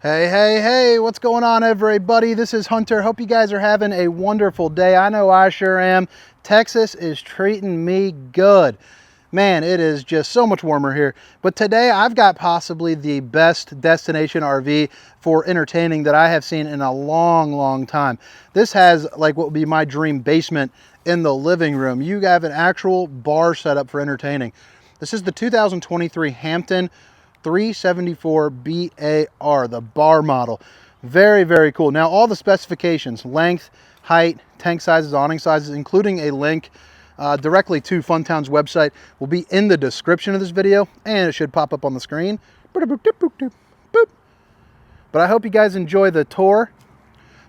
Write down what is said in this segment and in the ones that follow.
Hey, hey, hey, what's going on, everybody? This is Hunter. Hope you guys are having a wonderful day. I know I sure am. Texas is treating me good. Man, it is just so much warmer here. But today I've got possibly the best destination RV for entertaining that I have seen in a long, long time. This has like what would be my dream basement in the living room. You have an actual bar set up for entertaining. This is the 2023 Hampton 374 BAR, the bar model. Very, very cool. Now, all the specifications, length, height, tank sizes, awning sizes, including a link directly to Funtown's website, will be in the description of this video, and it should pop up on the screen. But I hope you guys enjoy the tour.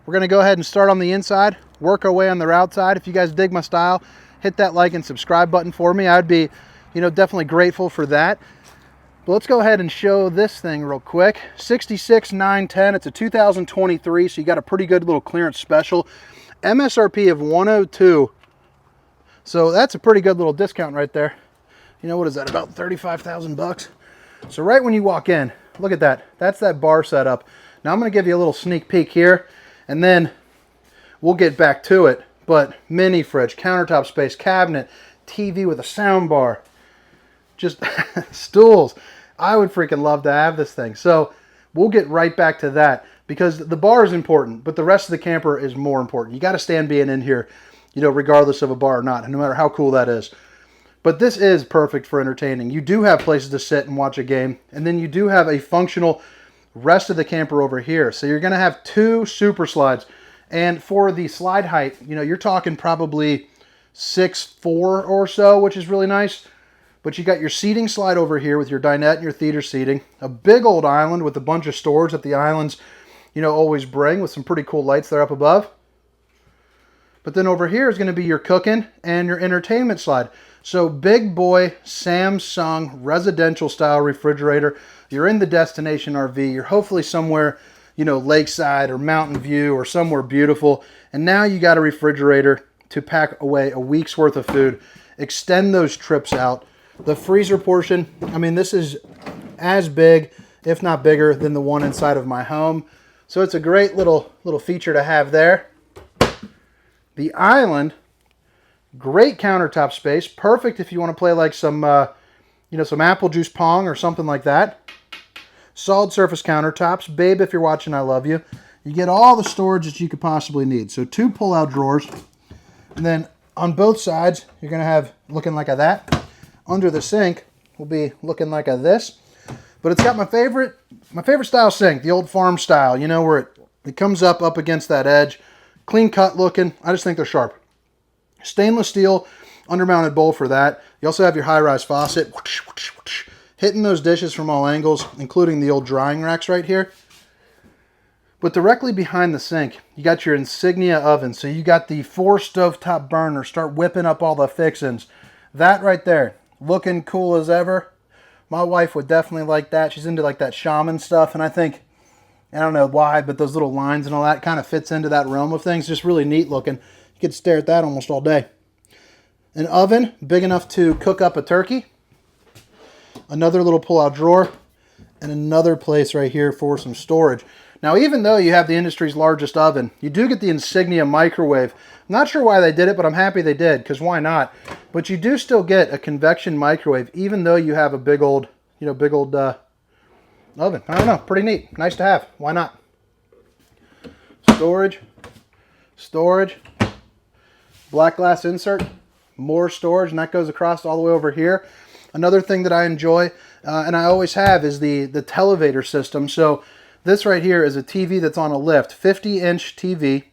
We're going to go ahead and start on the inside, work our way on the outside. If you guys dig my style, hit that like and subscribe button for me. I'd be, definitely grateful for that. But let's go ahead and show this thing real quick. 66,910. It's a 2023, so you got a pretty good little clearance special. MSRP of 102. So that's a pretty good little discount right there. What is that, about 35,000 bucks? So right when you walk in, look at that. That's that bar setup. Now I'm going to give you a little sneak peek here, and then we'll get back to it. But mini fridge, countertop space, cabinet, TV with a sound bar, just stools. I would freaking love to have this thing. So we'll get right back to that, because the bar is important, but the rest of the camper is more important. You got to stand being in here, regardless of a bar or not, no matter how cool that is. But this is perfect for entertaining. You do have places to sit and watch a game, and then you do have a functional rest of the camper over here. So you're going to have two super slides. And for the slide height, you're talking probably 6'4" or so, which is really nice. But you got your seating slide over here with your dinette and your theater seating. A big old island with a bunch of storage that the islands, always bring, with some pretty cool lights there up above. But then over here is going to be your cooking and your entertainment slide. So big boy Samsung residential style refrigerator. You're in the destination RV. You're hopefully somewhere, lakeside or mountain view or somewhere beautiful. And now you got a refrigerator to pack away a week's worth of food. Extend those trips out. The freezer portion, this is as big, if not bigger, than the one inside of my home. So it's a great little feature to have there. The island, great countertop space. Perfect if you want to play like some, some apple juice pong or something like that. Solid surface countertops. Babe, if you're watching, I love you. You get all the storage that you could possibly need. So two pull-out drawers. And then on both sides, you're going to have looking like that. Under the sink will be looking like this. But it's got my favorite style sink, the old farm style, where it comes up against that edge. Clean cut looking. I just think they're sharp. Stainless steel undermounted bowl for that. You also have your high-rise faucet. Hitting those dishes from all angles, including the old drying racks right here. But directly behind the sink, you got your Insignia oven. So you got the 4 stovetop burner. Start whipping up all the fixings. That right there, looking cool as ever. My wife would definitely like that. She's into like that shaman stuff, and I think, I don't know why, but those little lines and all that kind of fits into that realm of things. Just really neat looking. You could stare at that almost all day. An oven big enough to cook up a turkey. Another little pull-out drawer, and another place right here for some storage. Now, even though you have the industry's largest oven, you do get the Insignia microwave. I'm not sure why they did it, but I'm happy they did, because why not? But you do still get a convection microwave, even though you have a big old oven. I don't know, pretty neat. Nice to have. Why not? Storage. Black glass insert. More storage, and that goes across all the way over here. Another thing that I enjoy, and I always have, is the televator system. So this right here is a TV that's on a lift, 50-inch TV.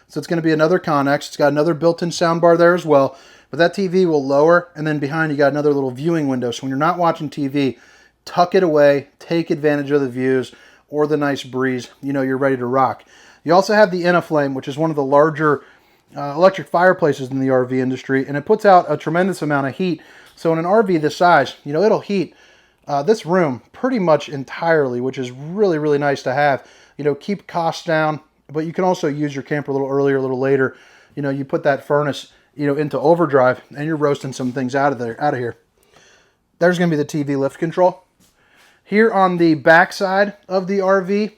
So it's going to be another Connex. It's got another built-in soundbar there as well. But that TV will lower, and then behind you got another little viewing window. So when you're not watching TV, tuck it away, take advantage of the views or the nice breeze. You're ready to rock. You also have the Innaflame, which is one of the larger electric fireplaces in the RV industry, and it puts out a tremendous amount of heat. So in an RV this size, it'll heat this room pretty much entirely, which is really, really nice to have. Keep costs down, but you can also use your camper a little earlier, a little later. You put that furnace, into overdrive, and you're roasting some things out of here. There's going to be the TV lift control. Here on the back side of the RV,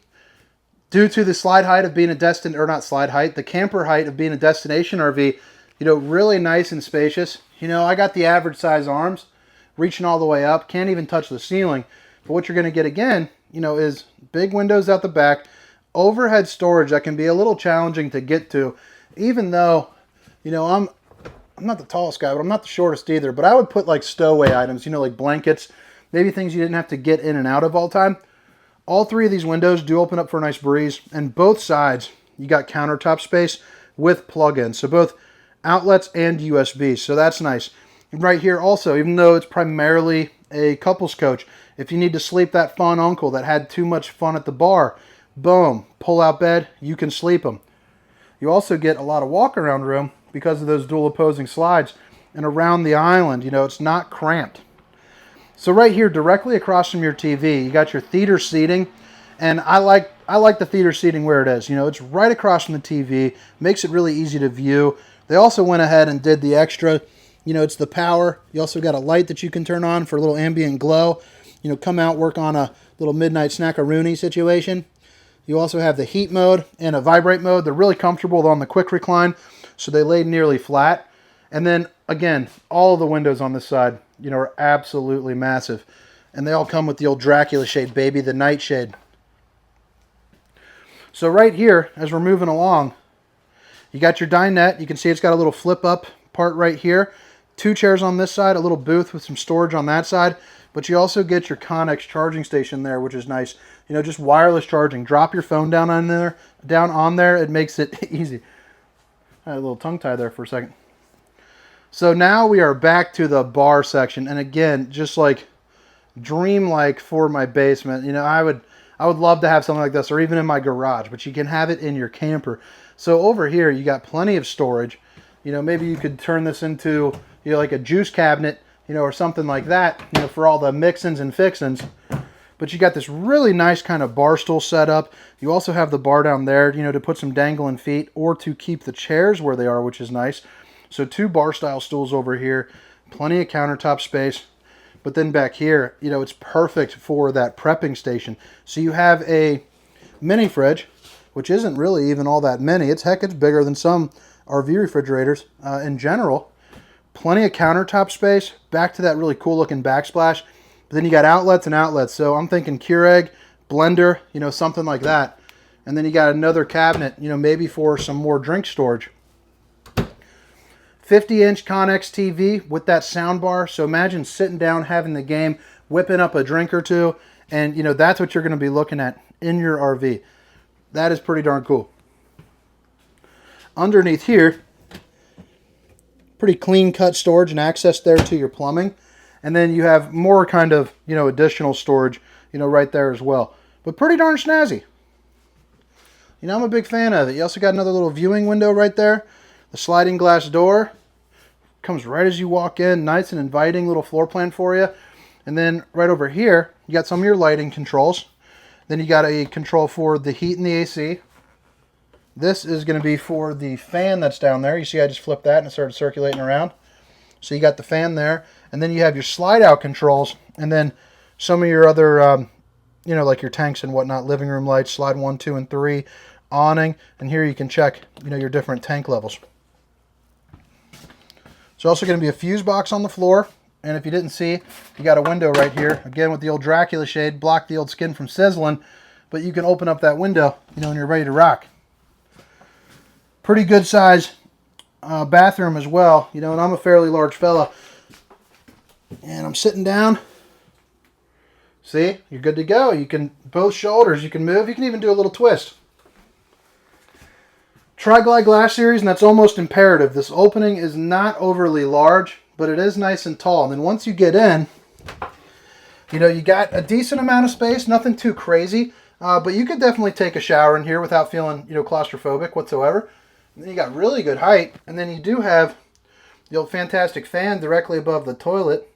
Due to the slide height of being a the camper height of being a destination RV, really nice and spacious. I got the average size arms reaching all the way up, can't even touch the ceiling. But what you're going to get again, is big windows out the back, overhead storage that can be a little challenging to get to, even though, I'm not the tallest guy, but I'm not the shortest either. But I would put like stowaway items, like blankets, maybe things you didn't have to get in and out of all the time. All three of these windows do open up for a nice breeze, and both sides you got countertop space with plug-ins, so both outlets and USB, so that's nice. And right here also, even though it's primarily a couples coach, if you need to sleep that fun uncle that had too much fun at the bar, boom, pull out bed, you can sleep them. You also get a lot of walk around room because of those dual opposing slides, and around the island, it's not cramped. So right here, directly across from your TV, you got your theater seating, and I like the theater seating where it is. It's right across from the TV, makes it really easy to view. They also went ahead and did the extra, it's the power. You also got a light that you can turn on for a little ambient glow. Come out, work on a little midnight snack-a-rooney situation. You also have the heat mode and a vibrate mode. They're really comfortable on the quick recline, so they lay nearly flat. And then, again, all of the windows on this side, are absolutely massive. And they all come with the old Dracula shade, baby, the nightshade. So right here, as we're moving along, you got your dinette. You can see it's got a little flip-up part right here. 2 chairs on this side, a little booth with some storage on that side. But you also get your Connex charging station there, which is nice. Just wireless charging. Drop your phone down on there. It makes it easy. I had a little tongue tie there for a second. So now we are back to the bar section, and again, just like dream-like for my basement. I would love to have something like this, or even in my garage, but you can have it in your camper. So over here, you got plenty of storage. Maybe you could turn this into like a juice cabinet, or something like that, for all the mixins and fixins. But you got this really nice kind of bar stool setup. You also have the bar down there, to put some dangling feet or to keep the chairs where they are, which is nice. So 2 bar-style stools over here, plenty of countertop space. But then back here, it's perfect for that prepping station. So you have a mini fridge, which isn't really even all that mini. It's bigger than some RV refrigerators in general. Plenty of countertop space. Back to that really cool-looking backsplash. But then you got outlets and outlets. So I'm thinking Keurig, blender, something like that. And then you got another cabinet, maybe for some more drink storage. 50-inch Connex TV with that sound bar. So imagine sitting down, having the game, whipping up a drink or two, and that's what you're going to be looking at in your RV. That is pretty darn cool. Underneath here, pretty clean cut storage and access there to your plumbing. And then you have more kind of, additional storage, right there as well. But pretty darn snazzy. I'm a big fan of it. You also got another little viewing window right there. The sliding glass door comes right as you walk in. Nice and inviting little floor plan for you. And then right over here, you got some of your lighting controls. Then you got a control for the heat and the AC. This is going to be for the fan that's down there. You see I just flipped that and it started circulating around. So you got the fan there. And then you have your slide out controls. And then some of your other, like your tanks and whatnot, living room lights, slide 1, 2, and 3, awning. And here you can check, your different tank levels. There's also going to be a fuse box on the floor. And if you didn't see, you got a window right here. Again, with the old Dracula shade, block the old skin from sizzling. But you can open up that window, when you're ready to rock. Pretty good size bathroom as well. And I'm a fairly large fella. And I'm sitting down. See, you're good to go. You can, both shoulders, you can move. You can even do a little twist. Tri-Glide glass series, and that's almost imperative. This opening is not overly large, but it is nice and tall. And then once you get in, you got a decent amount of space, nothing too crazy, but you could definitely take a shower in here without feeling, claustrophobic whatsoever. And then you got really good height, and then you do have the old fantastic fan directly above the toilet.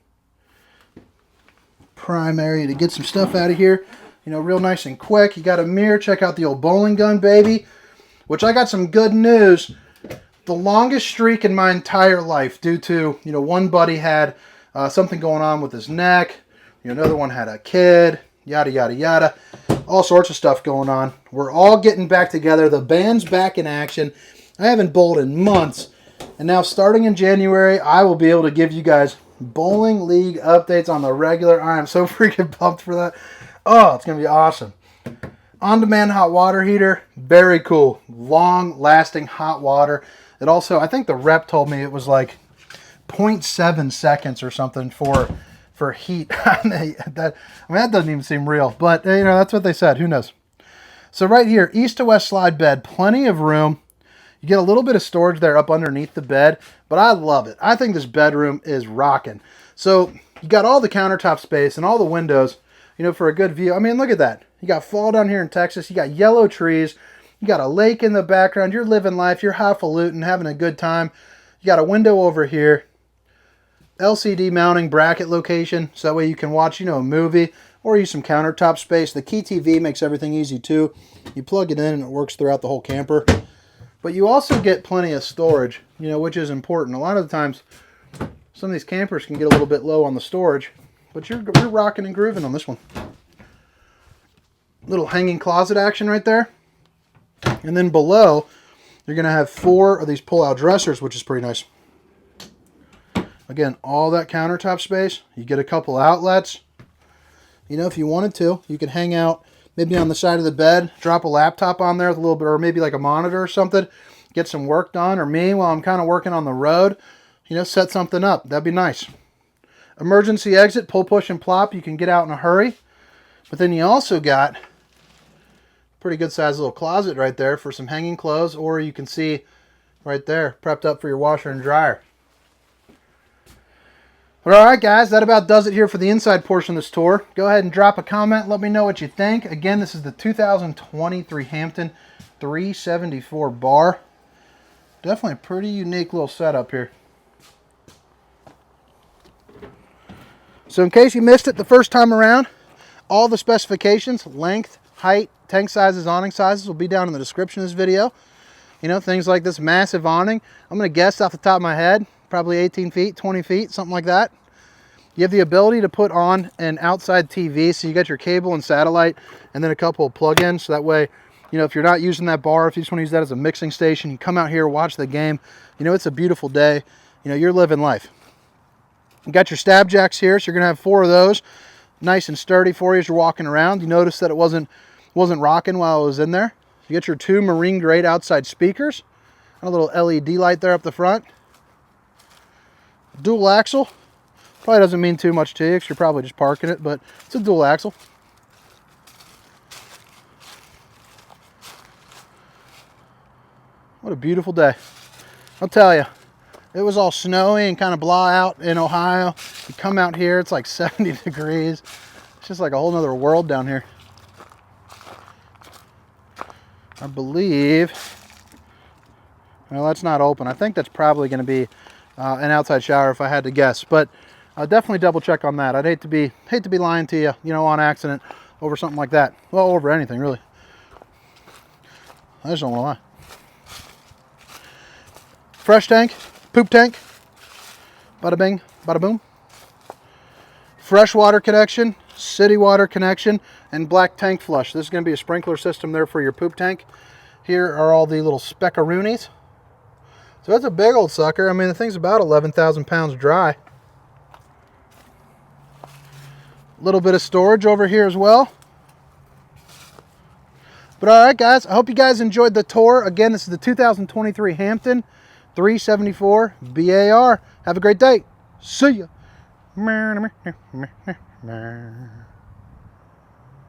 Prime area to get some stuff out of here, real nice and quick. You got a mirror. Check out the old bowling gun, baby. Which I got some good news. The longest streak in my entire life due to, one buddy had something going on with his neck. Another one had a kid, yada, yada, yada. all sorts of stuff going on. We're all getting back together. The band's back in action. I haven't bowled in months. And now starting in January, I will be able to give you guys bowling league updates on the regular. I am so freaking pumped for that. Oh, it's going to be awesome. On-demand hot water heater. Very cool. Long-lasting hot water. It also, I think the rep told me it was like 0.7 seconds or something for heat. That doesn't even seem real, but you know, that's what they said. Who knows? So right here, east to west slide bed, plenty of room. You get a little bit of storage there up underneath the bed, but I love it. I think this bedroom is rocking. So you got all the countertop space and all the windows, you know, for a good view. I mean, look at that. You got fall down here in Texas. You got yellow trees. You got a lake in the background. You're living life. You're highfalutin, having a good time. You got a window over here. LCD mounting bracket location, so that way you can watch, you know, a movie or use some countertop space. The Key TV makes everything easy too. You plug it in and it works throughout the whole camper. But you also get plenty of storage, you know, which is important. A lot of the times, some of these campers can get a little bit low on the storage, but you're rocking and grooving on this one. Little hanging closet action right there. And then below, you're going to have 4 of these pull-out dressers, which is pretty nice. Again, all that countertop space. You get a couple outlets. You know, if you wanted to, you could hang out maybe on the side of the bed, drop a laptop on there with a little bit, or maybe like a monitor or something, get some work done. Or me, while I'm kind of working on the road, you know, set something up. That'd be nice. Emergency exit, pull, push, and plop. You can get out in a hurry. But then you also got pretty good sized little closet right there for some hanging clothes, or you can see right there, prepped up for your washer and dryer. But all right, guys, that about does it here for the inside portion of this tour. Go ahead and drop a comment. Let me know what you think. Again, this is the 2023 Hampton 374 bar. Definitely a pretty unique little setup here. So in case you missed it the first time around, all the specifications, length, height, tank sizes, awning sizes will be down in the description of this video. You know, things like this massive awning, I'm going to guess off the top of my head, probably 18 feet, 20 feet, something like that. You have the ability to put on an outside TV, so you got your cable and satellite, and then a couple of plug-ins, so that way, you know, if you're not using that bar, if you just want to use that as a mixing station, you come out here, watch the game. You know, it's a beautiful day. You know, you're living life. You got your stab jacks here, so you're going to have 4 of those, nice and sturdy for you as you're walking around. You notice that it wasn't rocking while I was in there. You get your 2 marine grade outside speakers, and a little LED light there up the front. Dual axle. Probably doesn't mean too much to you because you're probably just parking it, but it's a dual axle. What a beautiful day. I'll tell you, it was all snowy and kind of blah out in Ohio. You come out here, it's like 70 degrees. It's just like a whole nother world down here. I believe, well, that's not open. I think that's probably going to be an outside shower if I had to guess, but I'll definitely double check on that. I'd hate to be lying to you, you know, on accident over something like that. Well, over anything really. I just don't want to lie. Fresh tank, poop tank, bada bing, bada boom. Fresh water connection, city water connection, and black tank flush. This is going to be a sprinkler system there for your poop tank. Here are all the little speckaroonies. So that's a big old sucker. I mean, the thing's about 11,000 pounds dry. Little bit of storage over here as well. But all right, guys, I hope you guys enjoyed the tour. Again, this is the 2023 Hampton 374 BAR. Have a great day. See ya.